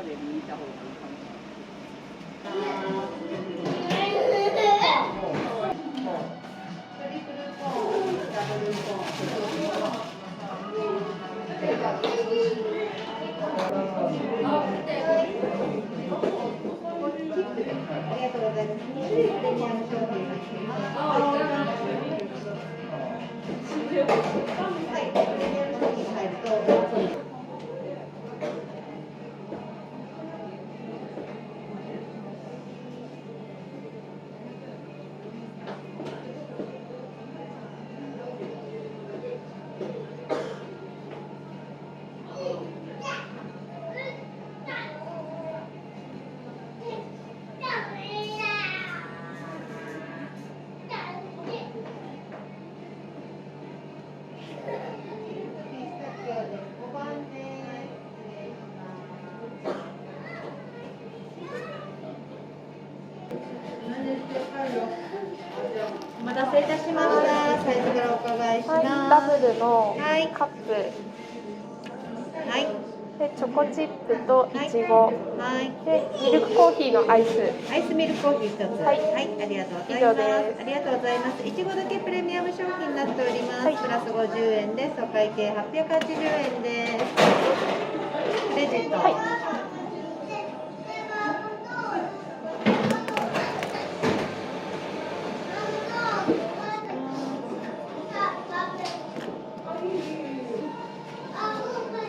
中で見た方がいいかも。トリプルコーン、ダブルコーン。ありがとうございます。2種類プレミアム商品になっています。はい、プレミアム商品入ると。お待たせいたしました。サイズからお伺いします。ダブルのカップ、はい、でチョコチップといちご、でミルクコーヒーのアイスミルクコーヒー1つ。はい、ありがとうございます。ありがとうございます。いちごだけプレミアム商品になっております。プラス50円です。お会計880円です。クレジット。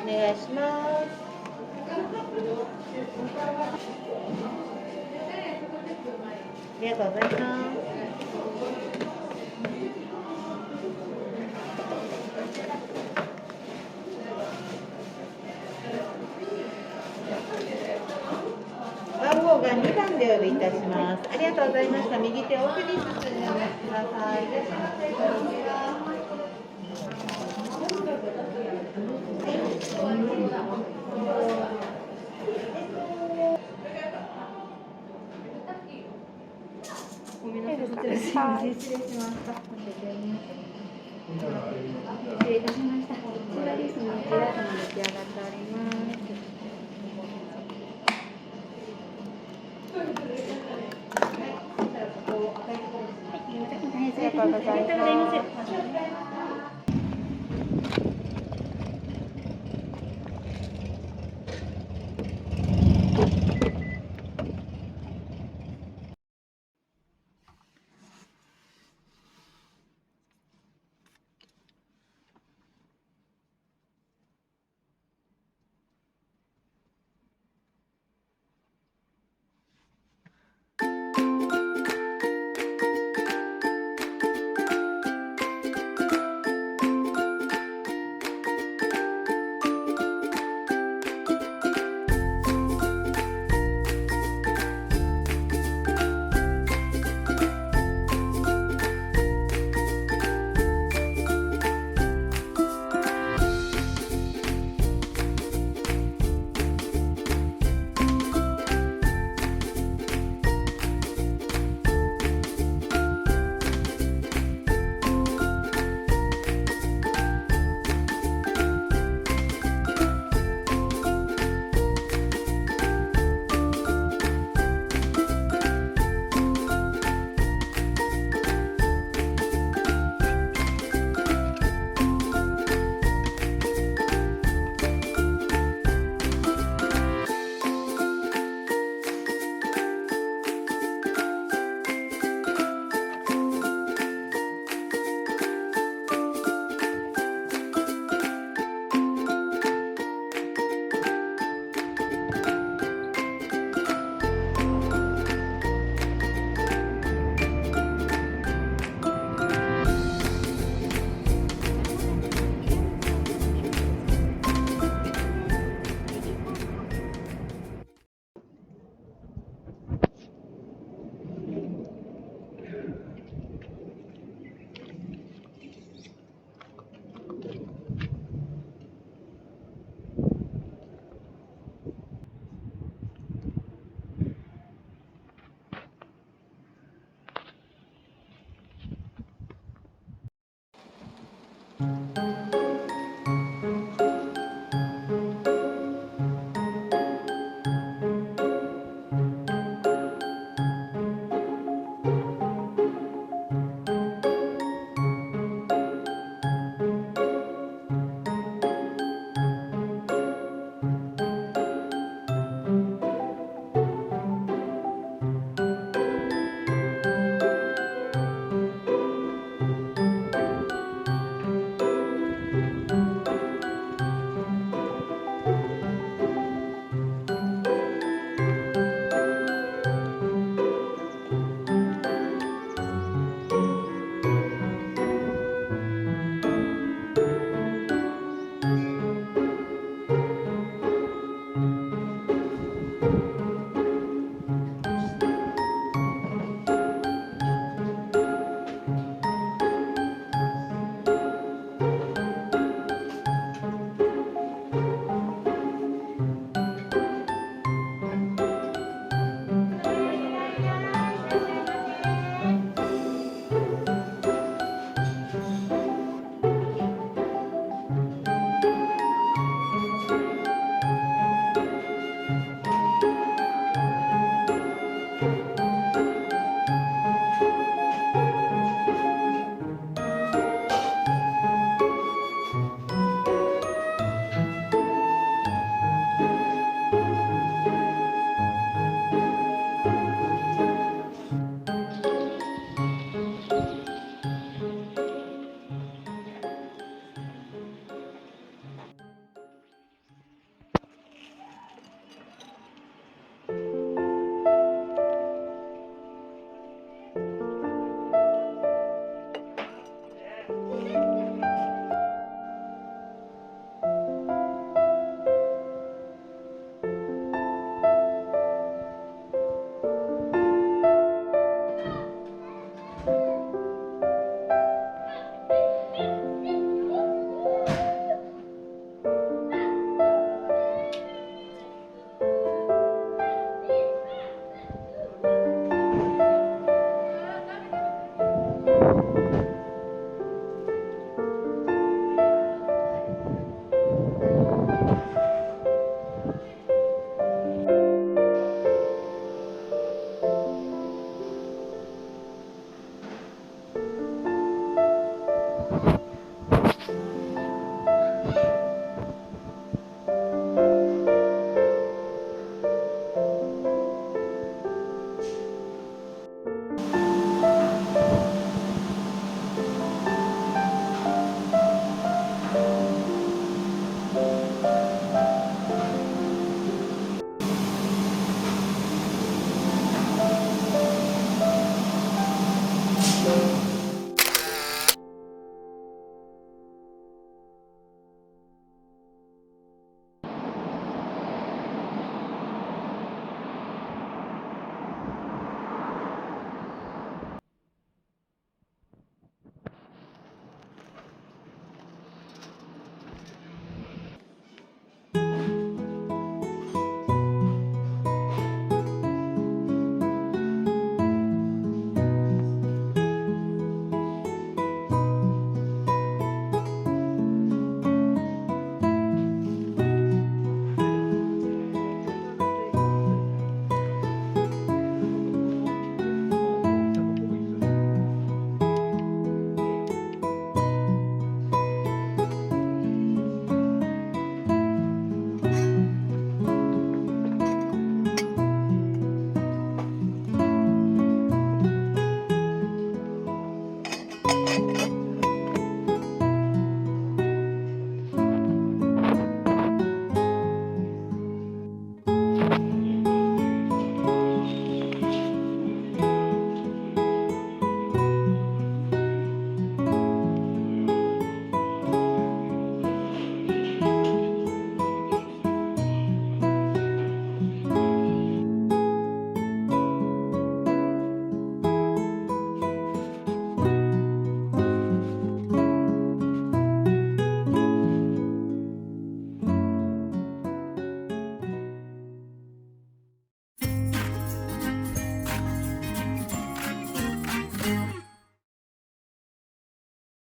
お願いします。ありがとうございます。番号が2番でお呼びいたします。ありがとうございました。右手奥に進んでお待ちください。いらっしゃいませ。こんにちは。ごめんなさい。失礼しました。失礼いたしました。こちらですね。ジェラートも出来上がっております。ありがとうございます。